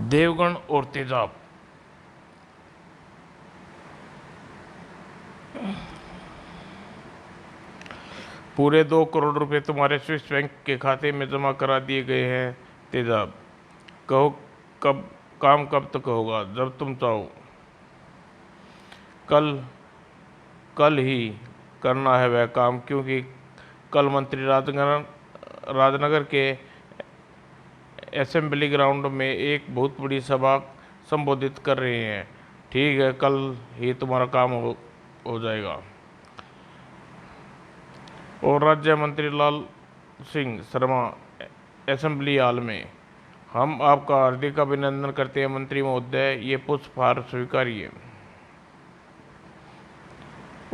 देवगन और तेजाब। पूरे 2 करोड़ रुपए तुम्हारे स्विस बैंक के खाते में जमा करा दिए गए हैं तेजाब। कहो कब काम कब तक होगा? जब तुम चाहो। कल कल ही करना है वह काम, क्योंकि कल मंत्री राजनगर के असेंबली ग्राउंड में एक बहुत बड़ी सभा संबोधित कर रहे हैं। ठीक है, कल ही तुम्हारा काम हो जाएगा। और राज्य मंत्री लाल सिंह शर्मा असेंबली हाल में। हम आपका हार्दिक अभिनंदन करते हैं मंत्री महोदय, ये पुष्पहार स्वीकारिए।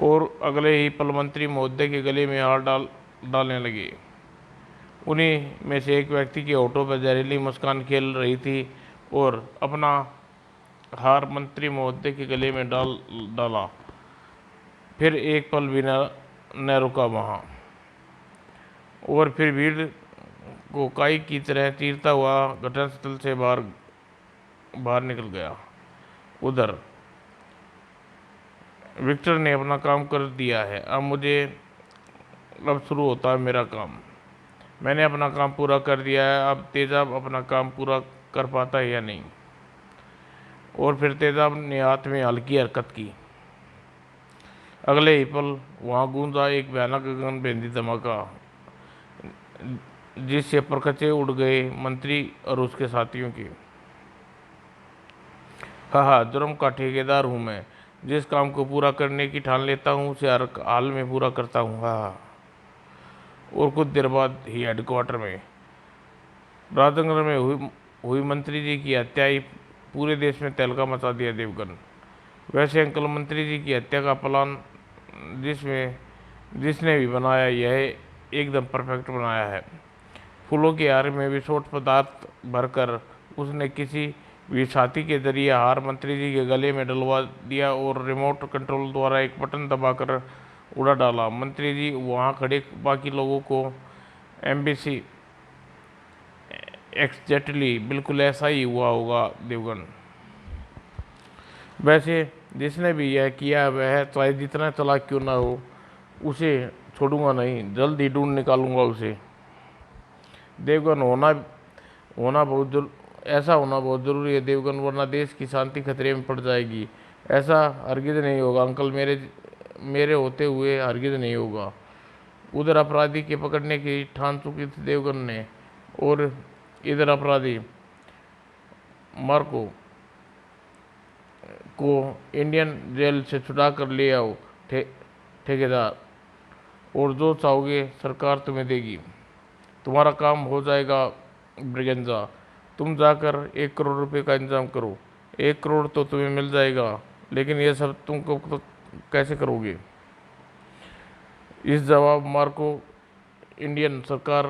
और अगले ही पल मंत्री महोदय के गले में हार डालने लगे। उन्हीं में से एक व्यक्ति के होठों पर जहरीली मुस्कान खेल रही थी और अपना हार मंत्री महोदय के गले में डाला। फिर एक पल भी न रुका वहाँ, और फिर भीड़ को काई की तरह चीरता हुआ घटनास्थल से बाहर निकल गया। उधर विक्टर ने अपना काम कर दिया है। अब शुरू होता है मेरा काम। मैंने अपना काम पूरा कर दिया है। अब तेजाब अपना काम पूरा कर पाता है या नहीं? और फिर तेजाब ने हाथ में हल्की हरकत की। अगले ही पल वहाँ गूंजा एक भयानक गगनभेदी धमाका, जिससे परखचे उड़ गए मंत्री और उसके साथियों के। हाँ, जुर्म का ठेकेदार हूँ मैं। जिस काम को पूरा करने की ठान लेता हूँ उसे हर हाल में पूरा करता हूँ। हाँ। और कुछ देर बाद ही हेडक्वार्टर में राजनगर में हुई मंत्री जी की हत्या ही पूरे देश में तहलका मचा दिया देवगन। वैसे अंकल, मंत्री जी की हत्या का प्लान जिसने भी बनाया, यह एकदम परफेक्ट बनाया है। फूलों के हार में विस्फोट पदार्थ भरकर उसने किसी भी साथी के जरिए हार मंत्री जी के गले में डलवा दिया और रिमोट कंट्रोल द्वारा एक बटन दबाकर उड़ा डाला। मंत्री जी वहाँ खड़े बाकी लोगों को एम्बेसी एग्जैक्टली बिल्कुल ऐसा ही हुआ होगा देवगन। वैसे जिसने भी यह किया वह चाहे जितना चालाक क्यों ना हो, उसे छोड़ूंगा नहीं, जल्द ही ढूंढ निकालूंगा उसे। देवगन होना बहुत ऐसा होना बहुत ज़रूरी है देवगन, वरना देश की शांति खतरे में पड़ जाएगी। ऐसा हरगिज़ नहीं होगा अंकल, मेरे होते हुए हरगिज़ नहीं होगा। उधर अपराधी के पकड़ने की ठान चुकी थी देवगन ने, और इधर अपराधी मार्को को इंडियन जेल से छुड़ा कर ले आओ ठेकेदार, और जो चाहोगे सरकार तुम्हें देगी। तुम्हारा काम हो जाएगा ब्रिगेंजा। तुम जाकर 1 करोड़ रुपए का इंतजाम करो। 1 करोड़ तो तुम्हें मिल जाएगा, लेकिन यह सब तुम तो कैसे करोगे? इस जवाब मार्को इंडियन सरकार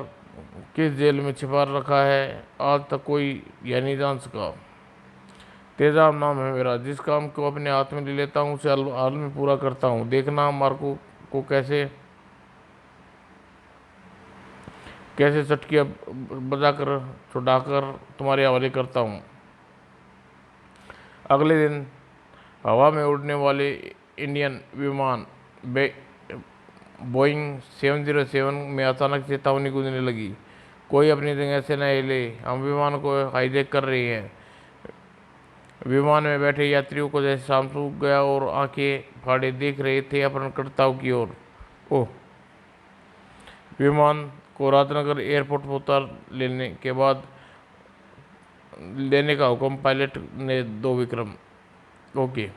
किस जेल में छिपा रखा है आज तक कोई यह नहीं जान सका। तेजाब नाम है मेरा। जिस काम को अपने हाथ में ले लेता हूँ उसे हाल में पूरा करता हूँ। देखना मार्को को कैसे चटकियाँ बजाकर छुड़ाकर तुम्हारे हवाले करता हूँ। अगले दिन हवा में उड़ने वाले इंडियन विमान बोइंग 707 में अचानक चेतावनी गूंजने लगी। कोई अपनी जगह से न हिले, हम विमान को हाईजैक कर रहे हैं। विमान में बैठे यात्रियों को जैसे शाम सूख गया और आंखें फाड़े देख रहे थे अपहरणकर्ताओं की ओर। ओह! विमान को राजनगर एयरपोर्ट पर उतार लेने का हुक्म पायलट ने दो विक्रम। ओके।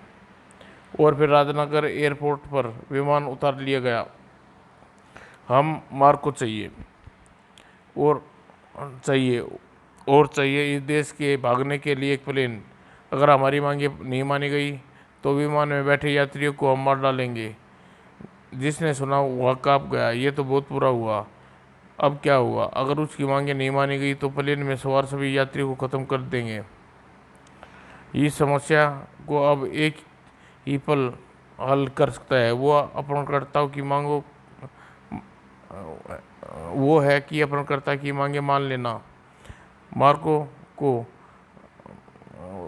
और फिर राजनगर एयरपोर्ट पर विमान उतार लिया गया। हम मार्को और चाहिए इस देश के भागने के लिए एक प्लेन। अगर हमारी मांगे नहीं मानी गई तो विमान में बैठे यात्रियों को हम मार डालेंगे। जिसने सुना वह काँप गया। ये तो बहुत बुरा हुआ। अब क्या हुआ? अगर उसकी मांगे नहीं मानी गई तो प्लेन में सवार सभी यात्रियों को ख़त्म कर देंगे। इस समस्या को अब एक ही पल हल कर सकता है। अपहरणकर्ताओं की मांगों वो है कि अपहरणकर्ता की मांगे मान लेना। मार्को को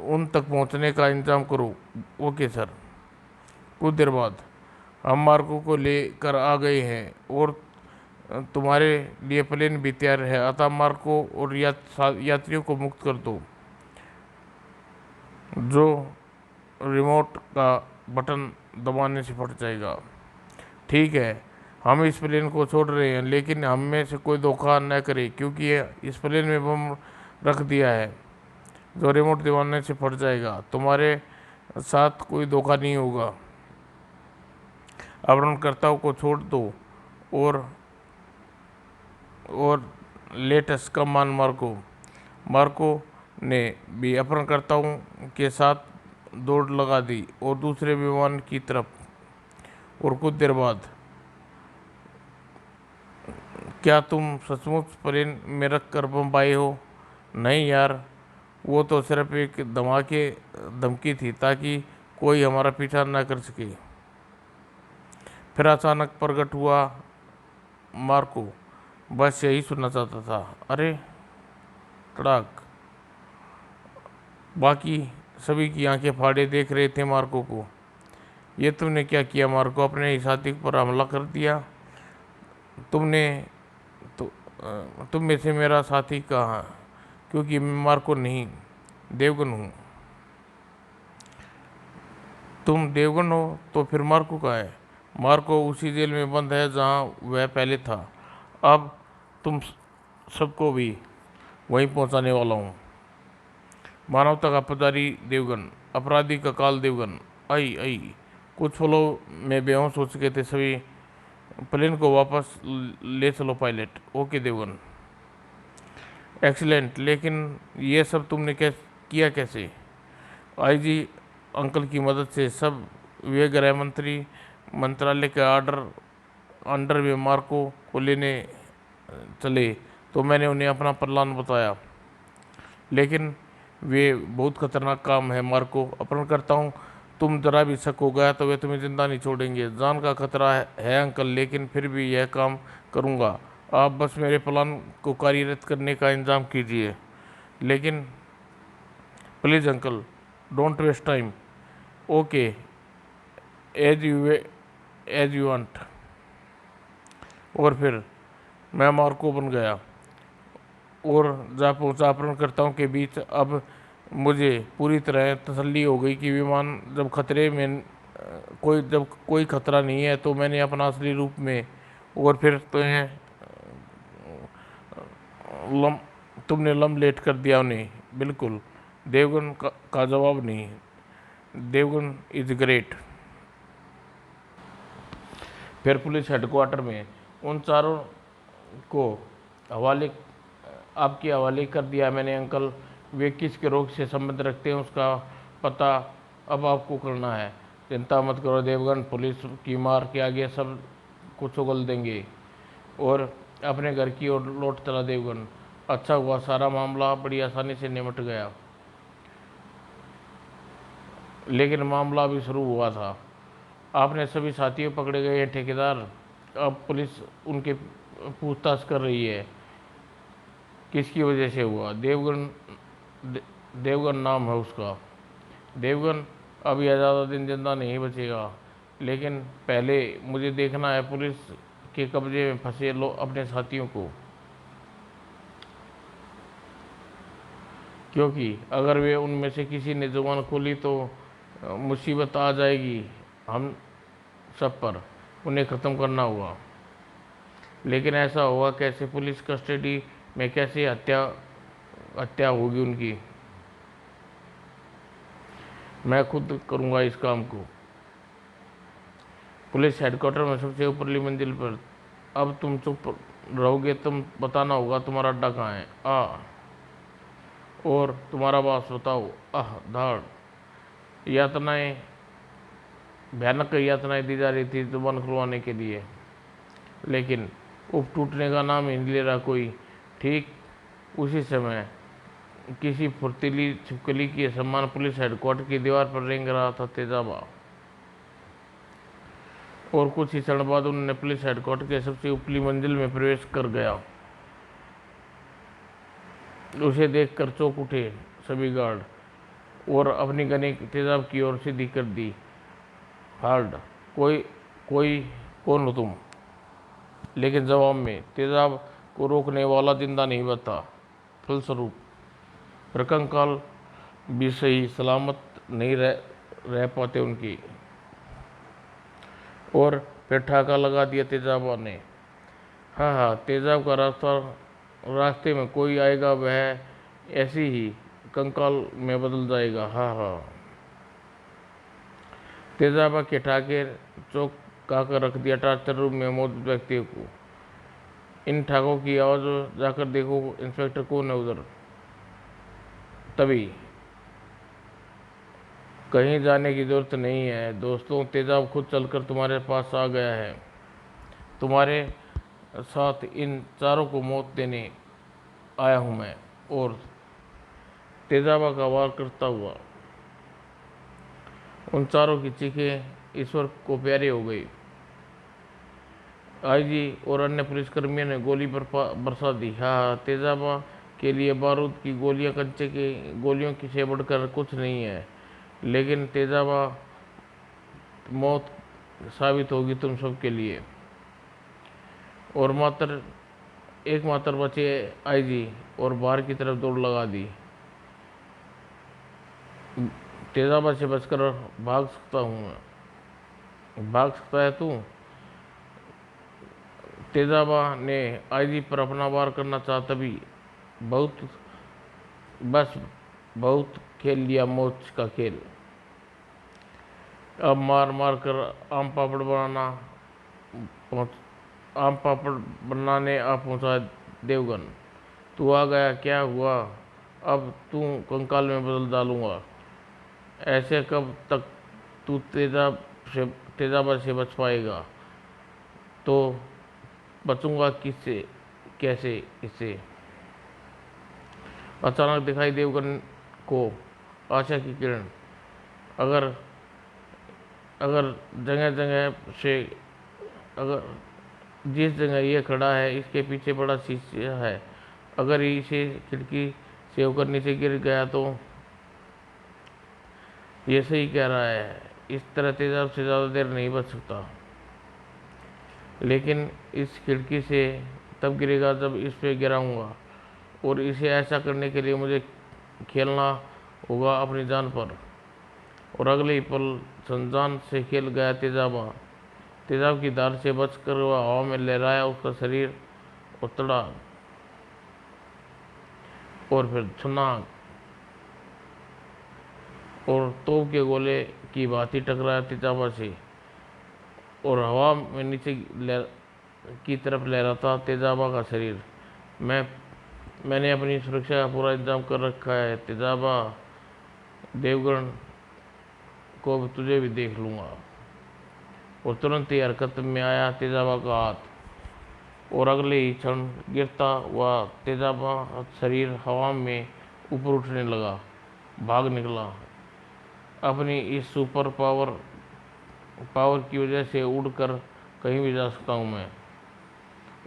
उन तक पहुंचने का इंतजाम करो। Okay sir. कुछ देर बाद हम मार्को को लेकर आ गए हैं और तुम्हारे लिए प्लेन भी तैयार है। अतः मार्को और यात्रियों को मुक्त कर दो। जो रिमोट का बटन दबाने से फट जाएगा। ठीक है, हम इस प्लेन को छोड़ रहे हैं, लेकिन हम में से कोई धोखा न करे, क्योंकि इस प्लेन में बम रख दिया है जो रिमोट दबाने से फट जाएगा। तुम्हारे साथ कोई धोखा नहीं होगा। अपहरणकर्ताओं को छोड़ दो और लेटस का मान मार्को। मार्को ने भी अपहरणकर्ताओं के साथ दौड़ लगा दी और दूसरे विमान की तरफ। और कुछ देर बाद, क्या तुम सचमुच प्लेन में रख कर बम्बई हो? नहीं यार, वो तो सिर्फ एक धमकी थी ताकि कोई हमारा पीछा न कर सके। फिर अचानक प्रकट हुआ मार्को। बस यही सुनना चाहता था। अरे कड़ाक। बाकी सभी की आंखें फाड़े देख रहे थे मार्को को। ये तुमने क्या किया मार्को? अपने ही साथी पर हमला कर दिया। तुमने तो तुम में से मेरा साथी कहाँ? क्योंकि मैं मार्को नहीं, देवगन हूँ। तुम देवगन हो तो फिर मार्को कहाँ है? मार्को उसी जेल में बंद है जहाँ वह पहले था। अब तुम सबको भी वहीं पहुँचाने वाला हूँ। मानवता का पुजारी देवगन, अपराधी का काल देवगन। आई आई। कुछ पलों में बेहोश हो चुके थे सभी। प्लेन को वापस ले चलो पायलट। ओके देवगन। एक्सीलेंट। लेकिन ये सब तुमने किया कैसे? आईजी अंकल की मदद से। सब वे गृह मंत्रालय के अंडर में मार्को को लेने चले तो मैंने उन्हें अपना प्लान बताया। लेकिन वे बहुत खतरनाक काम है मार्को। अपहरणकर्ताओं, तुम जरा भी शक हो गया तो वे तुम्हें जिंदा नहीं छोड़ेंगे। जान का खतरा है अंकल, लेकिन फिर भी यह काम करूँगा। आप बस मेरे प्लान को कार्यरत करने का इंतजाम कीजिए। लेकिन please uncle, don't waste time. Okay, as you want. और फिर मैं मार्को बन गया और जा पहुंचा अपहरणकर्ताओं के बीच। अब मुझे पूरी तरह तसल्ली हो गई कि विमान जब कोई खतरा नहीं है तो मैंने अपना असली रूप में। और फिर तुमने लेट कर दिया उन्हें। बिल्कुल। देवगन का जवाब नहीं। Devgan is great. फिर पुलिस हेडक्वार्टर में उन चारों को आपके हवाले कर दिया मैंने अंकल। वे किस के रोग से संबंध रखते हैं उसका पता अब आपको करना है। चिंता मत करो देवगन, पुलिस की मार के आगे सब कुछ उगल देंगे। और अपने घर की ओर लौट चला देवगन। अच्छा हुआ, सारा मामला बड़ी आसानी से निपट गया। लेकिन मामला अभी शुरू हुआ था। आपने सभी साथियों पकड़े गए हैं ठेकेदार। अब पुलिस उनके पूछताछ कर रही है किसकी वजह से हुआ। देवगन नाम है उसका। देवगन अब यह ज़्यादा दिन जिंदा नहीं बचेगा, लेकिन पहले मुझे देखना है पुलिस के कब्जे में फंसे अपने साथियों को, क्योंकि अगर वे उनमें से किसी ने जुबान खोली तो मुसीबत आ जाएगी हम सब पर। उन्हें ख़त्म करना होगा। लेकिन ऐसा होगा कैसे? पुलिस कस्टडी में कैसे हत्या होगी उनकी? मैं खुद करूंगा इस काम को। पुलिस हेडक्वार्टर में सबसे ऊपरली मंजिल पर। अब तुम चुप रहोगे? तुम बताना होगा तुम्हारा अड्डा कहाँ है। और तुम्हारा बॉस बताओ। धाड़। यातनाएं, भयानक यातनाएं दी जा रही थी जुबान खुलवाने के लिए, लेकिन उप टूटने का नाम ही नहीं ले रहा कोई। ठीक उसी समय किसी फुर्तीली छिपकली की सम्मान पुलिस हेडक्वार्टर की दीवार पर रेंग रहा था तेजाबा। और कुछ ही क्षण बाद उन्होंने पुलिस हेडक्वार्टर के सबसे ऊपरी मंजिल में प्रवेश कर गया। उसे देखकर चौंक उठे सभी गार्ड। और अपनी गने तेजाब की ओर सीधी कर दी। हार्ड, कोई कोई कौन हो तुम? लेकिन जवाब में तेजाब को रोकने वाला जिंदा नहीं बचा। फलस्वरूप रकंकाल भी सही सलामत नहीं रह पाते उनकी। और फिर ठाका लगा दिया तेजाबा ने। हाँ हाँ, तेजाब का रास्ते में कोई आएगा वह ऐसी ही कंकाल में बदल जाएगा। हाँ हाँ। तेजाबा के ठाके चौंका कर रख दिया टॉर्चर रूम में मौजूद व्यक्तियों को। इन ठाकों की आवाज जाकर देखो इंस्पेक्टर कौन है उधर। तभी कहीं जाने की जरूरत नहीं है दोस्तों, तेजाब खुद चलकर तुम्हारे पास आ गया है। तुम्हारे साथ इन चारों को मौत देने आया हूं मैं। और तेजाबा का वार करता हुआ उन चारों की चीखें ईश्वर को प्यारी हो गई। आईजी और अन्य पुलिसकर्मियों ने गोली बरसा दी। हाँ, तेजाबा के लिए बारूद की गोलियां कंचे की गोलियों की से बढ़कर कुछ नहीं है, लेकिन तेजाबा मौत साबित होगी तुम सबके लिए। और एकमात्र बचे आईजी और बाहर की तरफ दौड़ लगा दी। तेजाबा से बचकर भाग सकता हूँ मैं। भाग सकता है तू? तेजाबा ने आईजी पर अपना वार करना चाहा, तभी बहुत बस बहुत खेल लिया मौत का खेल। अब मार मार कर आम पापड़ बनाने आ पहुंचा देवगन। तू आ गया, क्या हुआ? अब तू कंकाल में बदल डालूंगा। ऐसे कब तक तू तेजाबा से बच पाएगा? तो बचूंगा किससे, कैसे इससे? अचानक दिखाई देवगन को आशा की किरण। अगर अगर जगह जगह से अगर जिस जगह ये खड़ा है इसके पीछे बड़ा शीशा है, अगर इसे खिड़की से होकर नीचे गिर गया तो? ये सही कह रहा है, इस तरह तेजाब से ज़्यादा देर नहीं बच सकता। लेकिन इस खिड़की से तब गिरेगा जब इस पे गिराऊंगा, और इसे ऐसा करने के लिए मुझे खेलना होगा अपनी जान पर। और अगले ही पल संजान से खेल गया तेजाबा। तेजाब की धार से बचकर वह हवा में लहराया, उसका शरीर उतड़ा और फिर छुना और तोप के गोले की भांति टकराया तेजाबा से, और हवा में नीचे की तरफ लहराता तेजाबा का शरीर। मैंने अपनी सुरक्षा का पूरा इंतजाम कर रखा है तेजाबा, देवगन को तुझे भी देख लूँगा। और तुरंत ही हरकत में आया तेजाबा का हाथ, और अगले ही क्षण गिरता हुआ तेजाबा शरीर हवा में ऊपर उठने लगा, भाग निकला। अपनी इस सुपर पावर की वजह से उड़कर कहीं भी जा सकता हूँ मैं।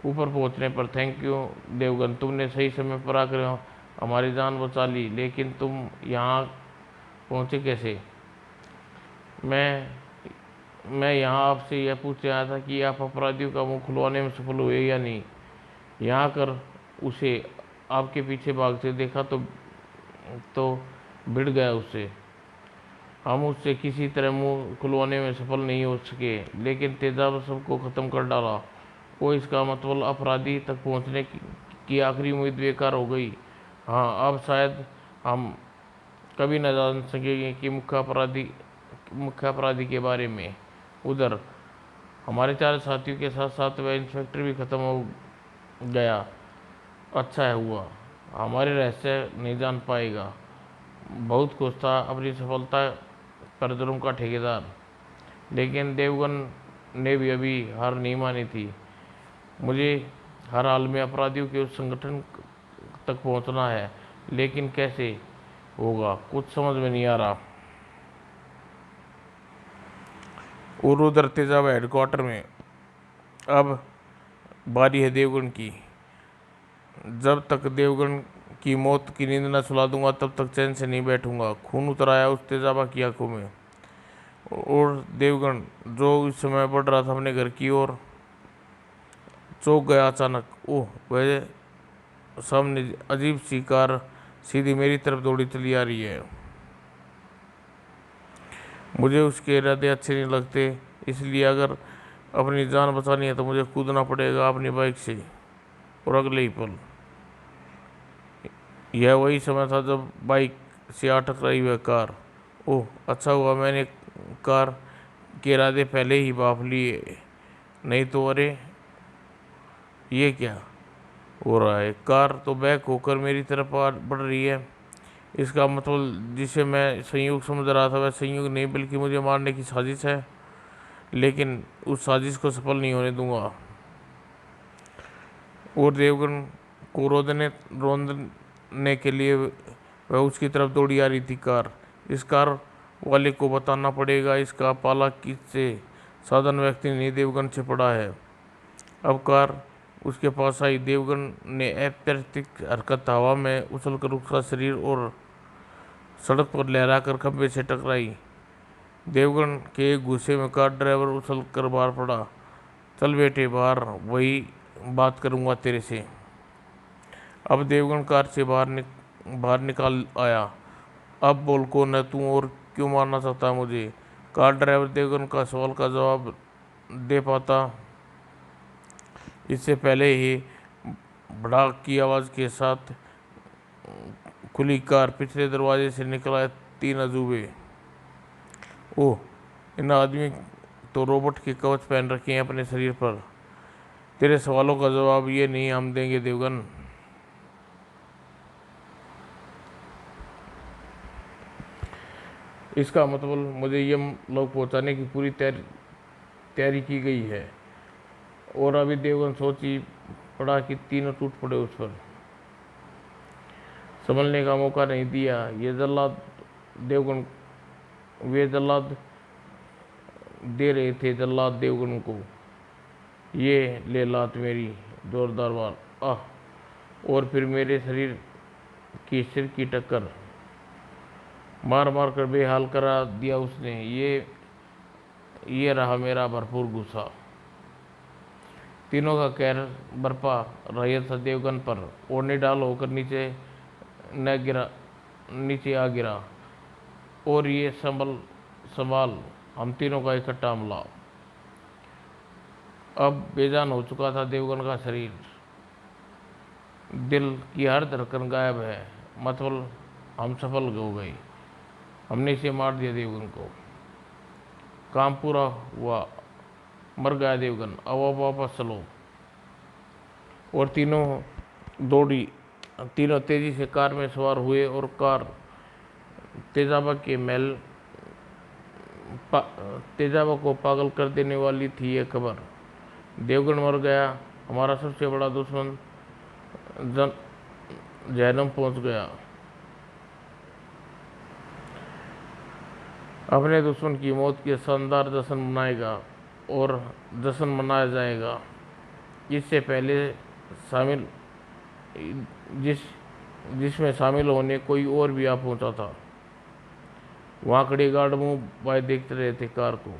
ऊपर पहुँचने पर थैंक यू देवगन, तुमने सही समय पर आकर हमारी जान बचा ली। लेकिन तुम यहाँ पहुँचे कैसे? मैं यहाँ आपसे यह पूछने आया था कि आप अपराधियों का मुंह खुलवाने में सफल हुए या नहीं। यहाँ कर उसे आपके पीछे भागते देखा तो भिड़ गया उससे। हम उससे किसी तरह मुंह खुलवाने में सफल नहीं हो सके, लेकिन तेजाब सबको ख़त्म कर डाला। वो इसका मतलब अपराधी तक पहुँचने की आखिरी उम्मीद बेकार हो गई। हाँ, अब शायद हम कभी न जान सकेंगे कि मुख्य अपराधी के बारे में। उधर हमारे 4 साथियों के साथ साथ वह इंस्पेक्टर भी ख़त्म हो गया। अच्छा है हुआ, हमारे रहस्य नहीं जान पाएगा। बहुत खुश था अपनी सफलता पर जुर्म का ठेकेदार, लेकिन देवगन ने भी अभी हार नहीं मानी थी। मुझे हर हाल में अपराधियों के उस संगठन तक पहुंचना है, लेकिन कैसे होगा कुछ समझ में नहीं आ रहा। और उधर तेजाब हेडक्वार्टर में अब बारी है देवगन की। जब तक देवगन की मौत की नींद न सुला दूंगा तब तक चैन से नहीं बैठूंगा। खून उतर आया उस तेजाबा की आंखों में। और देवगन जो इस समय बढ़ रहा था अपने घर की ओर, चौंक गया अचानक। ओह, वह सामने अजीब सी कार सीधी मेरी तरफ दौड़ी चली आ रही है। मुझे उसके इरादे अच्छे नहीं लगते, इसलिए अगर अपनी जान बचानी है तो मुझे कूदना पड़ेगा अपनी बाइक से। और अगले ही पल यह वही समय था जब बाइक से आ टकराई वह कार। ओह, अच्छा हुआ मैंने कार के इरादे पहले ही भांप लिए, नहीं तो अरे ये क्या हो रहा है। कार तो बैक होकर मेरी तरफ बढ़ रही है। इसका मतलब जिसे मैं संयोग समझ रहा था वह संयोग नहीं बल्कि मुझे मारने की साजिश है। लेकिन उस साजिश को सफल नहीं होने दूंगा। और देवगन को रोंदने के लिए वह उसकी तरफ दौड़ी आ रही थी कार। इस कार वाले को बताना पड़ेगा इसका पाला किससे साधारण व्यक्ति ने देवगन से पड़ा है। अब कार उसके पास आई। देवगन ने अप्रत्याशित हरकत हवा में उछलकर उसका शरीर और सड़क पर लहराकर खंभे से टकराई। देवगन के एक गुस्से में कार ड्राइवर उछल कर बाहर पड़ा। चल बेटे बाहर, वही बात करूंगा तेरे से। अब देवगन कार से बाहर निकाल आया। अब बोल कौन है तू और क्यों मारना चाहता है मुझे। कार ड्राइवर देवगन का सवाल का जवाब दे पाता इससे पहले ही भड़ाक की आवाज़ के साथ खुली कार। पिछले दरवाजे से निकला तीन अजूबे। ओह, इन आदमी तो रोबोट के कवच पहन रखे हैं अपने शरीर पर। तेरे सवालों का जवाब ये नहीं हम देंगे देवगन। इसका मतलब मुझे ये लोग पहुंचाने की पूरी तैयारी की गई है। और अभी देवगन सोची पड़ा कि तीनों टूट पड़े उस पर। संभलने का मौका नहीं दिया। देवगन वे जल्लाद दे रहे थे जल्लाद देवगन को। ये ले लात मेरी, जोरदार वार, आह। और फिर मेरे शरीर की सिर की टक्कर मार मार कर बेहाल करा दिया उसने। ये रहा मेरा भरपूर गुस्सा। तीनों का कहर बरपा रहा था देवगन पर। और निडाल होकर नीचे आ गिरा। और ये संभाल हम तीनों का इकट्ठा हमला। अब बेजान हो चुका था देवगन का शरीर। दिल की हर धड़कन गायब है। मतलब हम सफल हो गए। हमने इसे मार दिया देवगन को। काम पूरा हुआ, मर गया देवगन। अब वापस चलो। और तीनों तेजी से कार में सवार हुए और कार तेजाबा को पागल कर देने वाली थी ये खबर। देवगन मर गया, हमारा सबसे बड़ा दुश्मन जहन्नम पहुंच गया। अपने दुश्मन की मौत के शानदार जश्न मनाएगा और जश्न मनाया जाएगा। इससे पहले जिसमें शामिल होने कोई और भी आ पहुंचा था। वहाँ खड़े गार्ड मुंह बाय देखते रहे थे कार को।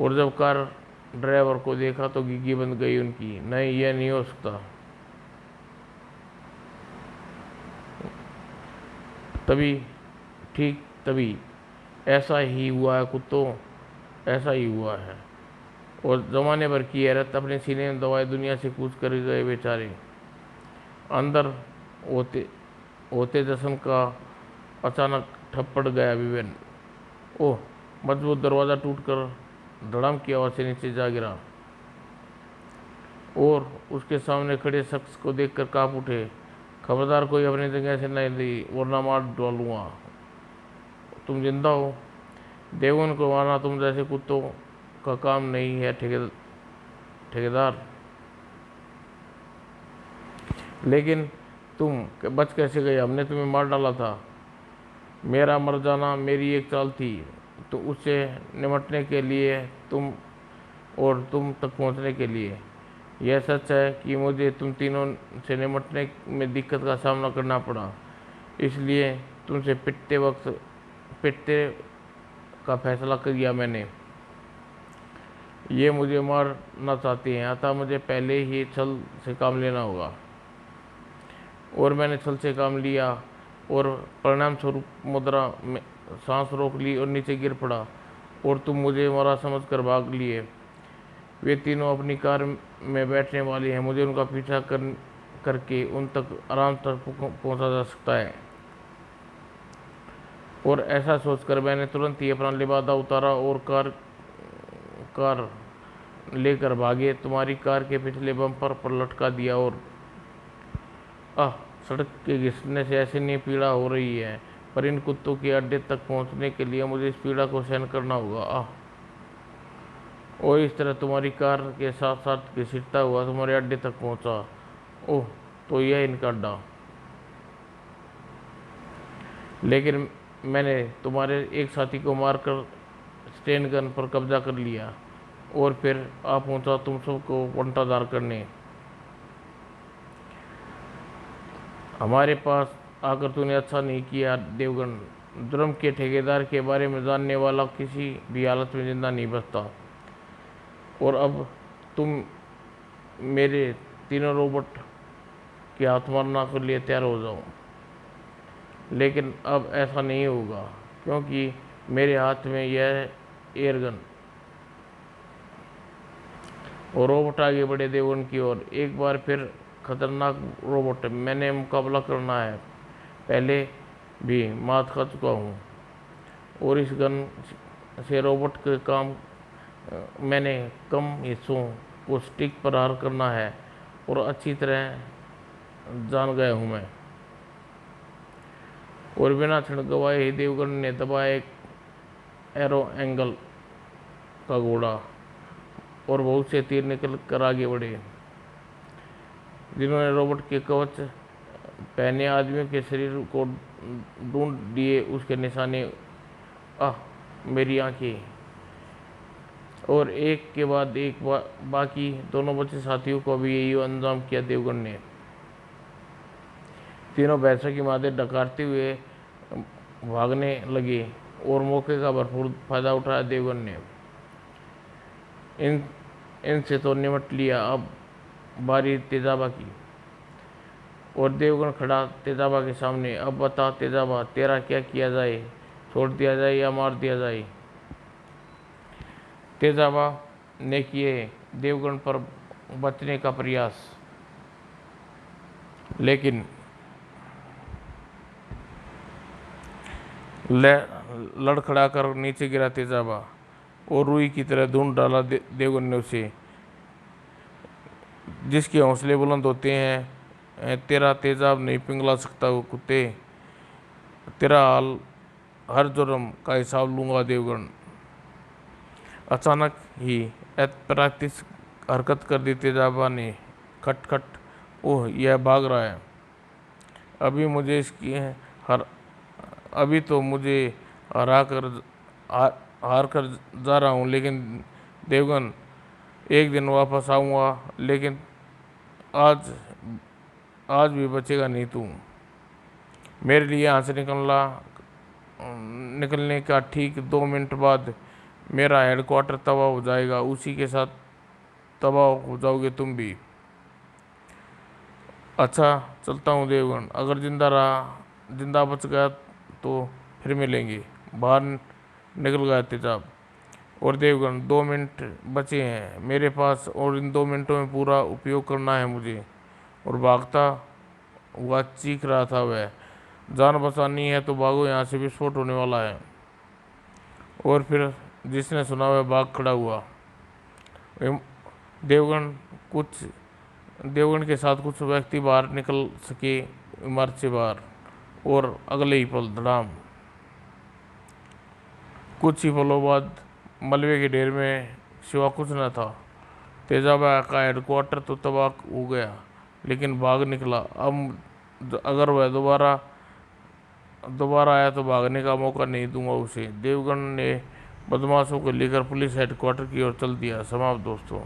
और जब कार ड्राइवर को देखा तो गिग्गी बंद गई उनकी। नहीं, यह नहीं हो सकता। तभी ऐसा ही हुआ है कुत्तों, ऐसा ही हुआ है। और जमाने भर की हैरत अपने सीने में दबाए दुनिया से कूच कर गए बेचारे। अंदर होते जश्न का अचानक ठप पड़ गया विवेन। ओह, मजबूत दरवाज़ा टूटकर धड़ाम की आवाज़ से नीचे जा गिरा। और उसके सामने खड़े शख्स को देखकर कांप उठे। खबरदार कोई अपनी जगह से नहीं ली वरना मार डालूंगा। तुम जिंदा हो? देवगन को मारना तुम जैसे कुत्तों का काम नहीं है ठेकेदार। लेकिन तुम बच कैसे गए? हमने तुम्हें मार डाला था। मेरा मर जाना मेरी एक चाल थी, तो उससे निपटने के लिए तुम तक पहुंचने के लिए। यह सच है कि मुझे तुम तीनों से निपटने में दिक्कत का सामना करना पड़ा, इसलिए तुमसे पिटते का फैसला किया मैंने। ये मुझे मारना चाहती हैं, अतः मुझे पहले ही छल से काम लेना होगा। और मैंने छल से काम लिया और परिणाम स्वरूप मुद्रा में सांस रोक ली और नीचे गिर पड़ा, और तुम मुझे मरा समझकर भाग लिए। वे तीनों अपनी कार में बैठने वाली हैं, मुझे उनका पीछा करके उन तक आराम तक पहुंचा जा सकता है। और ऐसा सोचकर मैंने तुरंत ही अपना लिबादा उतारा और कार लेकर भागे, तुम्हारी कार के पिछले बम्पर पर लटका दिया। और सड़क के घिसने से ऐसी नहीं पीड़ा हो रही है, पर इन कुत्तों के अड्डे तक पहुंचने के लिए मुझे इस पीड़ा को सहन करना होगा। और इस तरह तुम्हारी कार के साथ साथ घसीटता हुआ तुम्हारे अड्डे तक पहुंचा। ओह, तो यह इनका अड्डा। लेकिन मैंने तुम्हारे एक साथी को मारकर स्टेन गन पर कब्जा कर लिया, और फिर आ पहुंचा तुम सबको बंटाधार करने। हमारे पास आकर तूने अच्छा नहीं किया देवगन। जुर्म के ठेकेदार के बारे में जानने वाला किसी भी हालत में जिंदा नहीं बचता। और अब तुम मेरे तीनों रोबोट के हाथ मारना के लिए तैयार हो जाओ। लेकिन अब ऐसा नहीं होगा, क्योंकि मेरे हाथ में यह एयरगन। और रोबोट आगे बढ़े देवगन की ओर। एक बार फिर खतरनाक रोबोट, मैंने मुकाबला करना है, पहले भी मात खा चुका हूँ। और इस गन से रोबोट के काम मैंने कम हिस्सों को स्टिक पर हार करना है, और अच्छी तरह जान गया हूँ मैं। और बिना क्षण गवाए ही देवगन ने दबाया एक एरो एंगल का घोड़ा, और बहुत से तीर निकल कर आगे बढ़े, जिन्होंने रोबोट के कवच पहने आदमियों के शरीर को ढूंढ दिए उसके निशाने। मेरी आंखें। और एक के बाद एक बाकी दोनों बचे साथियों को भी यही अंजाम किया देवगन ने। तीनों भैंसों की मादे डकारते हुए भागने लगे, और मौके का भरपूर फायदा उठाया देवगन ने। इनसे तो निपट लिया, अब बारी तेजाबा की। और देवगन खड़ा तेजाबा के सामने। अब बता तेजाबा, तेरा क्या किया जाए, छोड़ दिया जाए या मार दिया जाए? तेजाबा ने किए देवगन पर बचने का प्रयास, लेकिन लड़खड़ाकर नीचे गिरा तेजाबा, और रुई की तरह ढूंढ डाला देवगन ने उसे। जिसके हौसले बुलंद होते हैं तेरा तेजाब नहीं पिघला सकता वो कुत्ते। तेरा हाल हर जुर्म का हिसाब लूंगा देवगन। अचानक ही अप्राकृतिक हरकत कर दी तेजाबा ने। खटखट। ओह, यह भाग रहा है। अभी तो मुझे हार कर जा रहा हूँ, लेकिन देवगन एक दिन वापस आऊँगा, लेकिन आज भी बचेगा नहीं तू। मेरे लिए यहाँ से निकलने का ठीक 2 मिनट बाद मेरा हेडक्वार्टर तबाह हो जाएगा, उसी के साथ तबाह हो जाओगे तुम भी। अच्छा, चलता हूँ देवगन। अगर जिंदा बच गया तो फिर मिलेंगे। बाहर निकल गया तेजाब। और देवगन, 2 मिनट बचे हैं मेरे पास, और इन 2 मिनटों में पूरा उपयोग करना है मुझे। और भागता हुआ चीख रहा था वह, जान बचानी है तो भागो, यहाँ से विस्फोट होने वाला है। और फिर जिसने सुना वह भाग खड़ा हुआ। देवगन के साथ कुछ व्यक्ति बाहर निकल सके इमारत से बाहर, और अगले ही पल धड़ाम। कुछ ही पलों बाद मलबे के ढेर में सिवा कुछ न था। तेजाबा का हेडक्वार्टर तो तबाह हो गया, लेकिन भाग निकला। अब अगर वह दोबारा आया तो भागने का मौका नहीं दूंगा उसे। देवगन ने बदमाशों को लेकर पुलिस हेडक्वार्टर की ओर चल दिया। समाप्त दोस्तों।